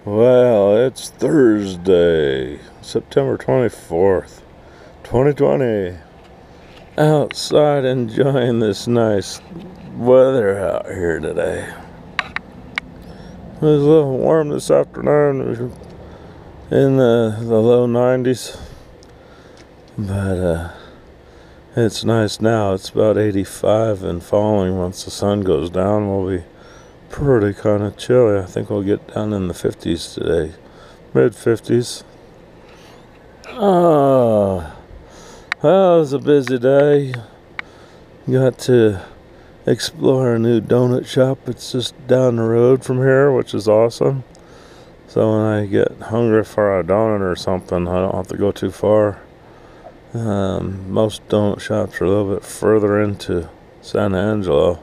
Well, it's Thursday, September 24th, 2020. Outside enjoying this nice weather out here today. It was a little warm this afternoon, in the low 90s, but it's nice now. It's about 85 and falling. Once the sun goes down, we'll be pretty kind of chilly. I think we'll get down in the 50s today, mid 50s. Well, it was a busy day. Got to explore a new donut shop. It's just down the road from here, which is awesome. So when I get hungry for a donut or something, I don't have to go too far. Most donut shops are a little bit further into San Angelo,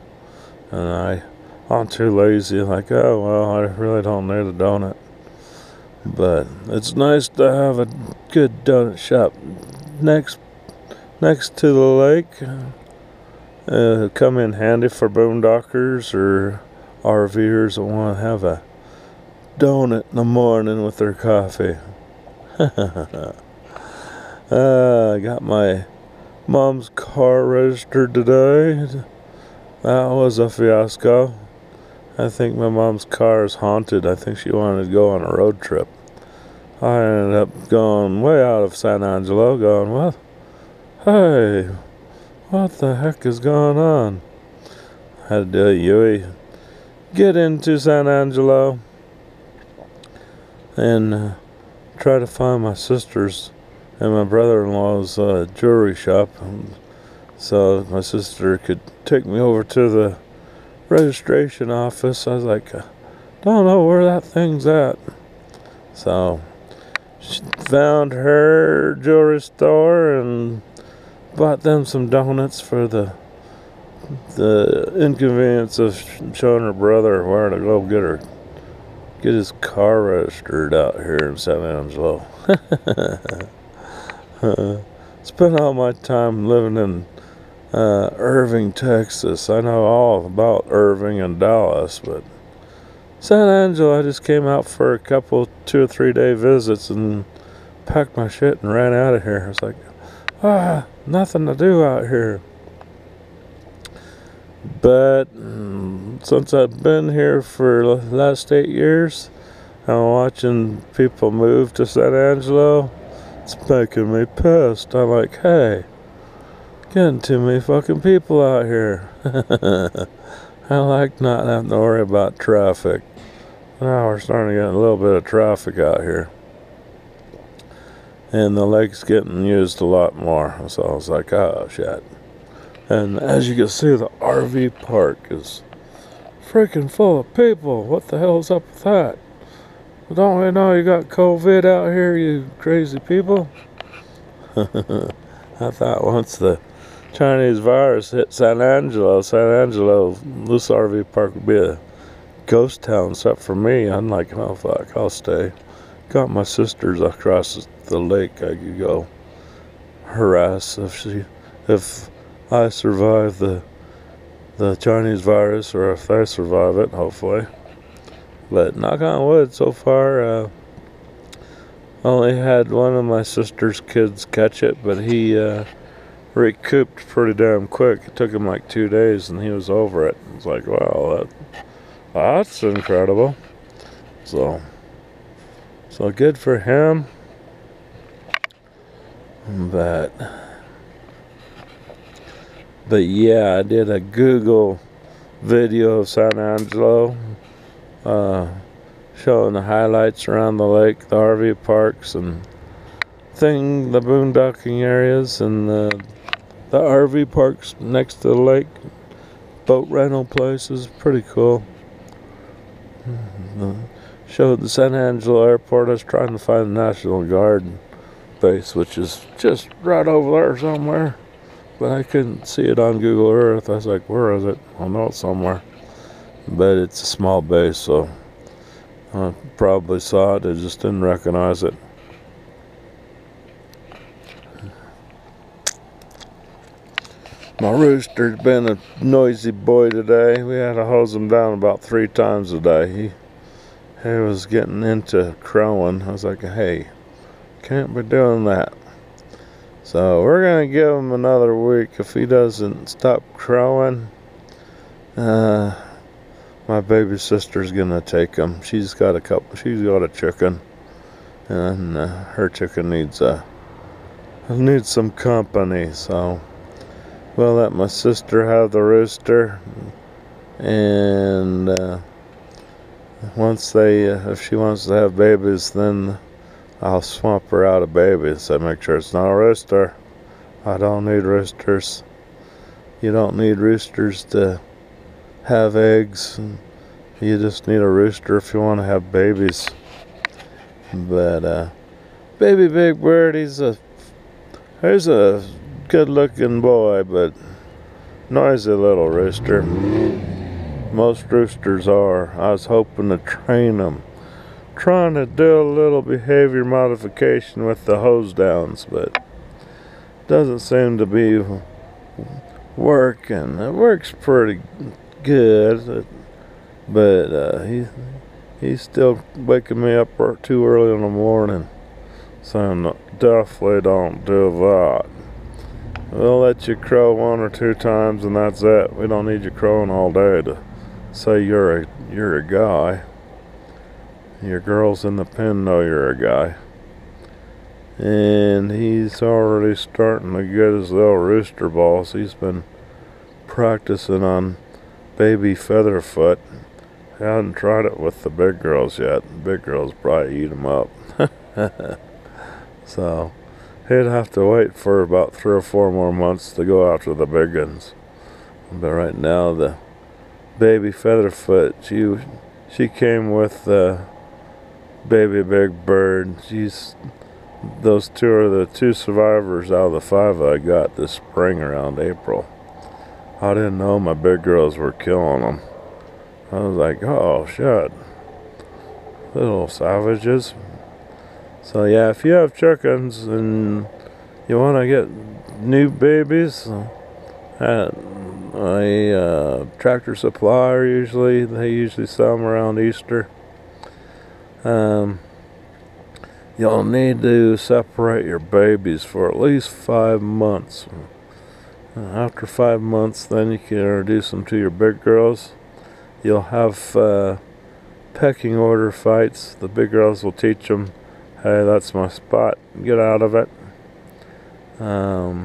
and I'm too lazy. Like, oh well, I really don't need a donut. But it's nice to have a good donut shop next to the lake. Come in handy for boondockers or RVers that want to have a donut in the morning with their coffee. I got my mom's car registered today. That was a fiasco. I think my mom's car is haunted. I think she wanted to go on a road trip. I ended up going way out of San Angelo, going, well, hey, what the heck is going on? I had to do a Yui. Get into San Angelo and try to find my sister's and my brother-in-law's jewelry shop, so my sister could take me over to the registration office. I was like, don't know where that thing's at. So she found her jewelry store and bought them some donuts for the inconvenience of showing her brother where to go get his car registered out here in San Angelo. Spent all my time living in Irving, Texas. I know all about Irving and Dallas, but San Angelo, I just came out for a couple 2 or 3 day visits and packed my shit and ran out of here. I was like, nothing to do out here. But since I've been here for the last 8 years, I'm watching people move to San Angelo. It's making me pissed. I'm like, hey, getting too many fucking people out here. I like not having to worry about traffic. Now we're starting to get a little bit of traffic out here. And the lake's getting used a lot more. So I was like, oh shit. And as you can see, the RV park is freaking full of people. What the hell's up with that? Don't we know you got COVID out here, you crazy people? I thought once the Chinese virus hit San Angelo, this RV park would be a ghost town except for me. I'm like, oh fuck, I'll stay. Got my sisters across the lake I could go harass if I survive the Chinese virus, or if they survive it, hopefully. But knock on wood, so far, only had one of my sister's kids catch it, but he recouped pretty damn quick. It took him like 2 days and he was over it. It's like, wow, that's incredible. So good for him. But yeah, I did a Google video of San Angelo, showing the highlights around the lake, the RV parks, and the boondocking areas, and the RV parks next to the lake, boat rental places. Pretty cool. Showed the San Angelo airport. I was trying to find the National Guard base, which is just right over there somewhere, but I couldn't see it on Google Earth. I was like, where is it? I know it's somewhere, but it's a small base, so I probably saw it. I just didn't recognize it. My rooster's been a noisy boy today. We had to hose him down about 3 times a day. He he was getting into crowing. I was like, hey, can't be doing that. So we're gonna give him another week. If he doesn't stop crowing, my baby sister's gonna take him. She's got a chicken, and her chicken needs some company. So we'll let my sister have the rooster, and if she wants to have babies, then I'll swap her out of babies. So make sure it's not a rooster. I don't need roosters. You don't need roosters to have eggs. You just need a rooster if you want to have babies. But baby Big Bird, he's a good-looking boy, but noisy little rooster. Most roosters are. I was hoping to train them. Trying to do a little behavior modification with the hose downs, but doesn't seem to be working. It works pretty good, but he's still waking me up too early in the morning, so definitely don't do that. We'll let you crow 1 or 2 times, and that's it. We don't need you crowing all day to say you're a guy. Your girls in the pen know you're a guy. And he's already starting to get his little rooster balls. He's been practicing on baby Featherfoot. I haven't tried it with the big girls yet. The big girls probably eat him up. So he'd have to wait for about 3 or 4 more months to go after the big ones. But right now, the baby Featherfoot, she came with baby Big Bird. Those 2 are the 2 survivors out of the 5 I got this spring around April. I didn't know my big girls were killing them. I was like, oh shit, little savages. So yeah, if you have chickens and you want to get new babies, at a Tractor Supply they usually sell them around Easter. You'll need to separate your babies for at least 5 months. After 5 months, then you can introduce them to your big girls. You'll have pecking order fights. The big girls will teach them, hey, that's my spot, get out of it. But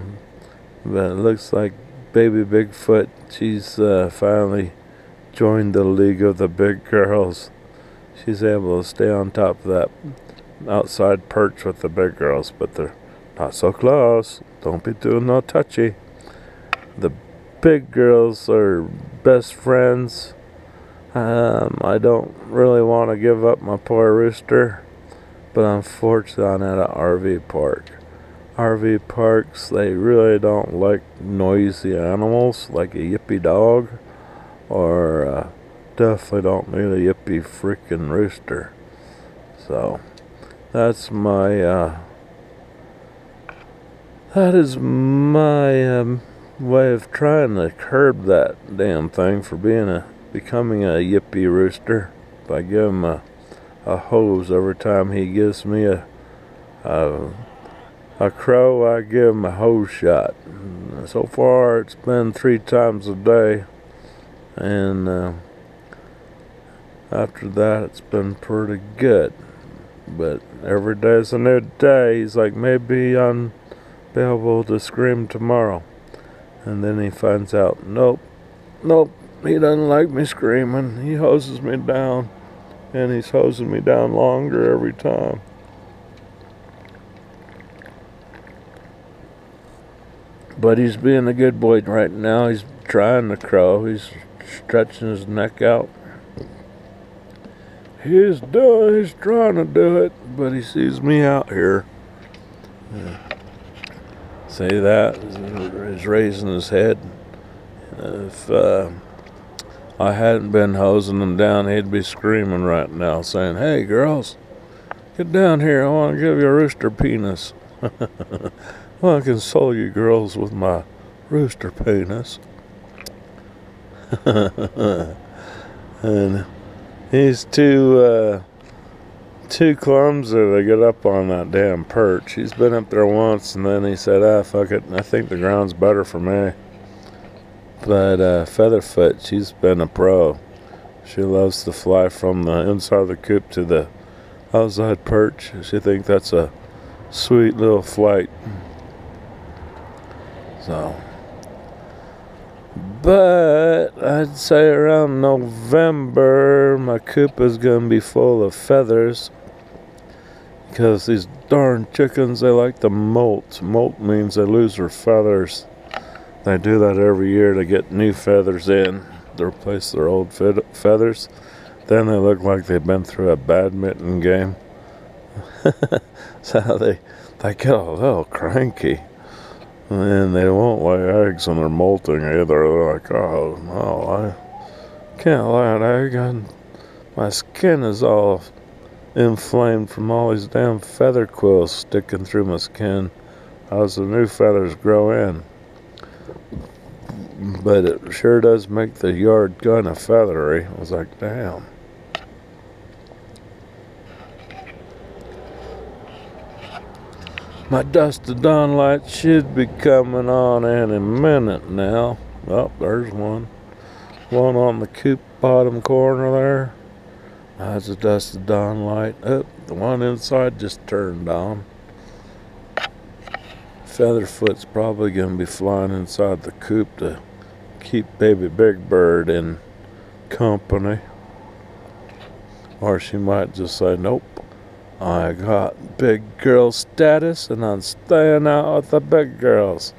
it looks like baby Bigfoot, she's finally joined the league of the big girls. She's able to stay on top of that outside perch with the big girls, but they're not so close. Don't be doing no touchy. The big girls are best friends. I don't really want to give up my poor rooster, but unfortunately I'm at an RV park. RV parks, they really don't like noisy animals like a yippy dog, or definitely don't need a yippy freaking rooster. So that is my way of trying to curb that damn thing for becoming a yippy rooster, by giving him a hose every time he gives me a crow. I give him a hose shot. So far it's been 3 times a day, and after that it's been pretty good. But every day's a new day. He's like, maybe I'll be able to scream tomorrow, and then he finds out, nope, he doesn't like me screaming. He hoses me down, and he's hosing me down longer every time. But he's being a good boy right now. He's trying to crow. He's stretching his neck out. He's trying to do it, but he sees me out here. See that? He's raising his head. If I hadn't been hosing him down, he'd be screaming right now, saying, hey girls, get down here, I want to give you a rooster penis. Well, I console you girls with my rooster penis. And He's too clumsy to get up on that damn perch. He's been up there once, and then he said, "Ah, fuck it. I think the ground's better for me." But Featherfoot, she's been a pro. She loves to fly from the inside of the coop to the outside perch. She thinks that's a sweet little flight. So, but I'd say around November, my coop is gonna be full of feathers. Because these darn chickens, they like to molt. Molt means they lose their feathers. They do that every year to get new feathers in to replace their old feathers. Then they look like they've been through a badminton game. So they get a little cranky. And they won't lay eggs when they're molting either. They're like, "Oh, no, I can't lay an egg. And my skin is all inflamed from all these damn feather quills sticking through my skin as the new feathers grow in." But it sure does make the yard kind of feathery. I was like, damn. My dusk to dawn light should be coming on any minute now. Oh, there's one. One on the coop bottom corner there. That's a dusk to dawn light. Oh, the one inside just turned on. Featherfoot's probably going to be flying inside the coop to keep baby Big Bird in company. Or she might just say, "Nope, I got big girl status and I'm staying out with the big girls."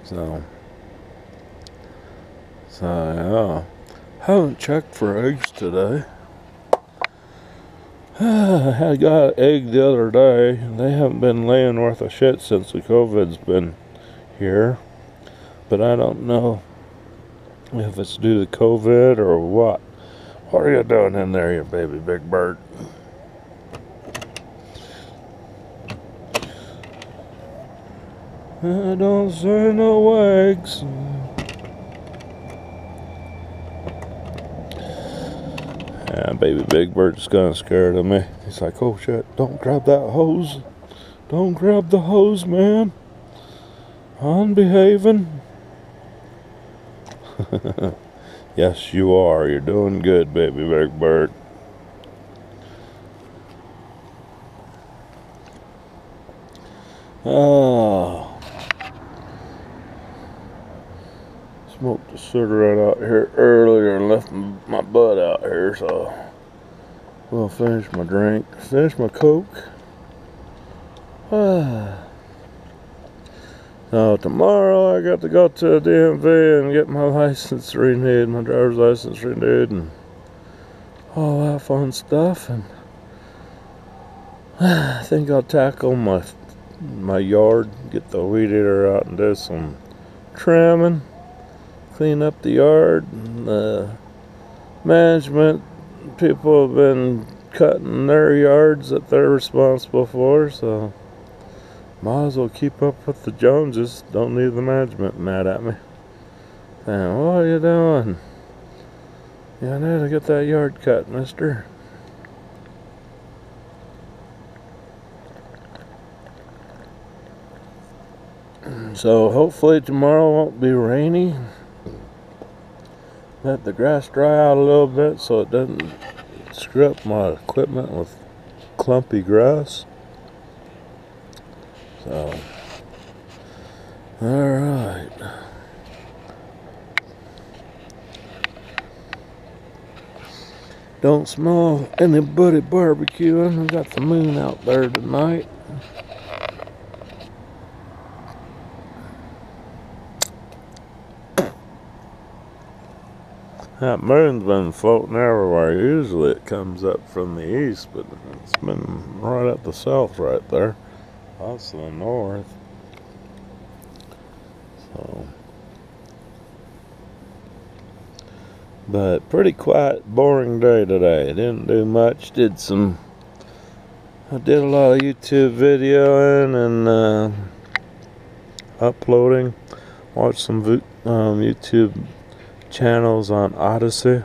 So yeah. Haven't checked for eggs today. I got an egg the other day, and they haven't been laying worth a shit since the COVID's been here. But I don't know if it's due to COVID or what. What are you doing in there, you baby Big Bird? I don't see no eggs. Yeah, baby Big Bird's kind of scared of me. He's like, "Oh shit, don't grab that hose. Don't grab the hose, man. I'm behaving." Yes, you are. You're doing good, baby Big Bird. Oh. Smoked a cigarette out here earlier and left my butt out here, so we'll finish my drink, finish my Coke. Now tomorrow I got to go to a DMV and get my license renewed, my driver's license renewed, and all that fun stuff. And I think I'll tackle my yard, get the weed eater out and do some trimming. Clean up the yard. And, management people have been cutting their yards that they're responsible for, so might as well keep up with the Joneses. Don't need the management mad at me. And what are you doing? Yeah, I need to get that yard cut, mister. So hopefully tomorrow won't be rainy. Let the grass dry out a little bit so it doesn't screw up my equipment with clumpy grass. So, alright. Don't smell anybody barbecuing. We got the moon out there tonight. That moon's been floating everywhere. Usually it comes up from the east, but it's been right at the south right there. That's the north. So, but pretty quiet, boring day today. Didn't do much. I did a lot of YouTube videoing and uploading. Watched some YouTube channels on Odyssey.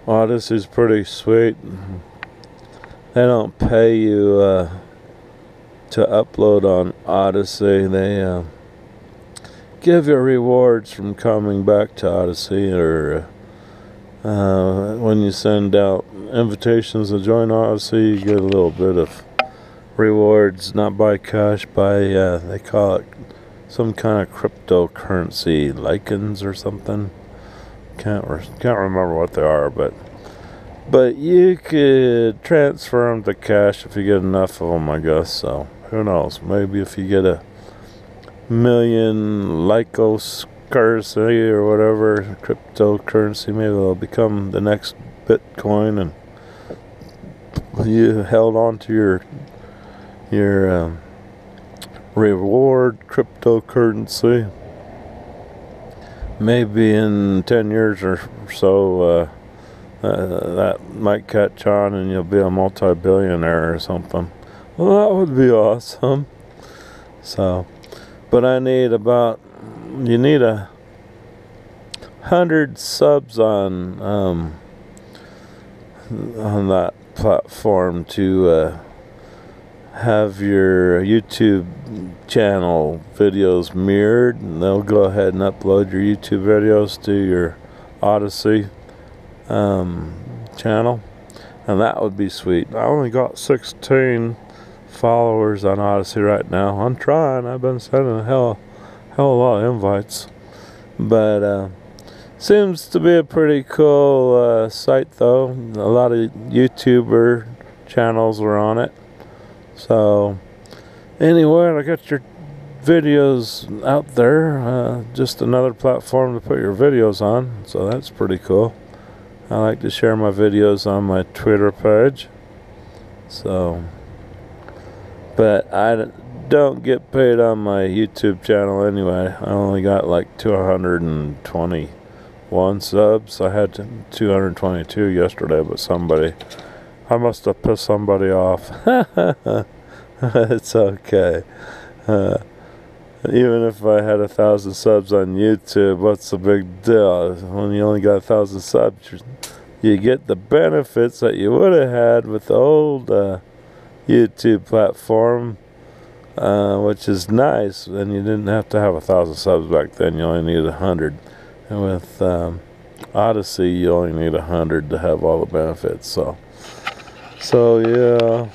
Odyssey's pretty sweet. They don't pay you to upload on Odyssey. They give you rewards from coming back to Odyssey, or when you send out invitations to join Odyssey, you get a little bit of rewards, not by cash, by they call it some kind of cryptocurrency, lichens or something. Can't remember what they are, but you could transfer them to cash if you get enough of them, I guess. So who knows? Maybe if you get 1,000,000 Lycos currency or whatever cryptocurrency, maybe they'll become the next Bitcoin, and you held on to your reward cryptocurrency. Maybe in 10 years or so, that might catch on and you'll be a multi-billionaire or something. Well, that would be awesome. So, but you need 100 subs on that platform to have your YouTube channel videos mirrored, and they'll go ahead and upload your YouTube videos to your Odyssey channel, and that would be sweet. I only got 16 followers on Odyssey right now. I'm trying. I've been sending a hell of a lot of invites, but seems to be a pretty cool site though. A lot of YouTuber channels are on it. So anyway, I got your videos out there, just another platform to put your videos on, so that's pretty cool. I like to share my videos on my Twitter page, so, but I don't get paid on my YouTube channel anyway. I only got like 221 subs. I had 222 yesterday, but I must have pissed somebody off. It's okay. Even if I had 1,000 subs on YouTube, what's the big deal? When you only got 1,000 subs, you get the benefits that you would have had with the old YouTube platform, which is nice. And you didn't have to have 1,000 subs back then. You only need 100. And with Odyssey, you only need 100 to have all the benefits. So yeah.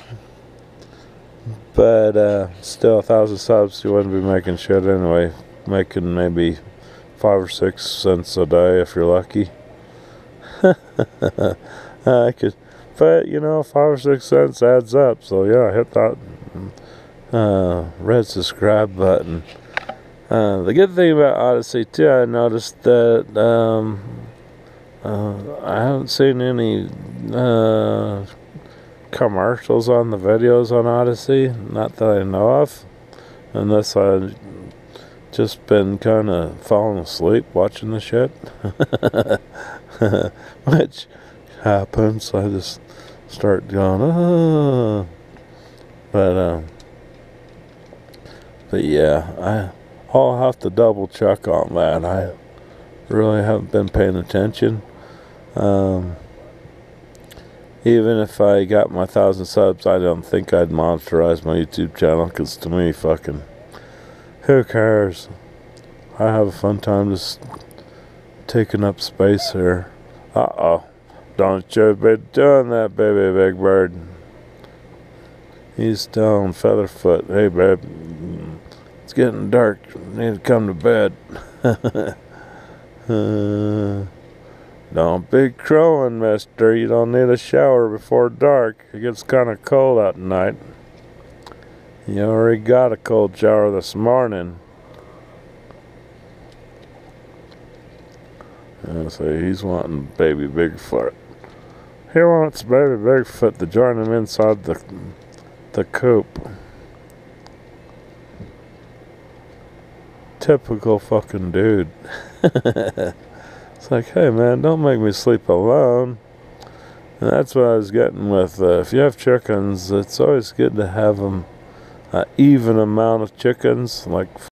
But still, 1,000 subs, you wouldn't be making shit anyway. Making maybe 5 or 6 cents a day if you're lucky. I could, but 5 or 6 cents adds up. So yeah, hit that red subscribe button. The good thing about Odyssey too, I noticed that I haven't seen any commercials on the videos on Odyssey, not that I know of, unless I've just been kind of falling asleep watching the shit. Which happens. I just start going but yeah, I'll have to double check on that. I really haven't been paying attention. Even if I got my 1,000 subs, I don't think I'd monetize my YouTube channel, because to me, fucking, who cares? I have a fun time just taking up space here. Don't you be doing that, baby big bird. He's telling Featherfoot, hey babe, it's getting dark, you need to come to bed. Don't be crowing, mister. You don't need a shower before dark. It gets kind of cold out tonight. You already got a cold shower this morning. And so he's wanting baby Bigfoot. He wants baby Bigfoot to join him inside the coop. Typical fucking dude. It's like, hey man, don't make me sleep alone. And that's what I was getting with, if you have chickens, it's always good to have them even amount of chickens, like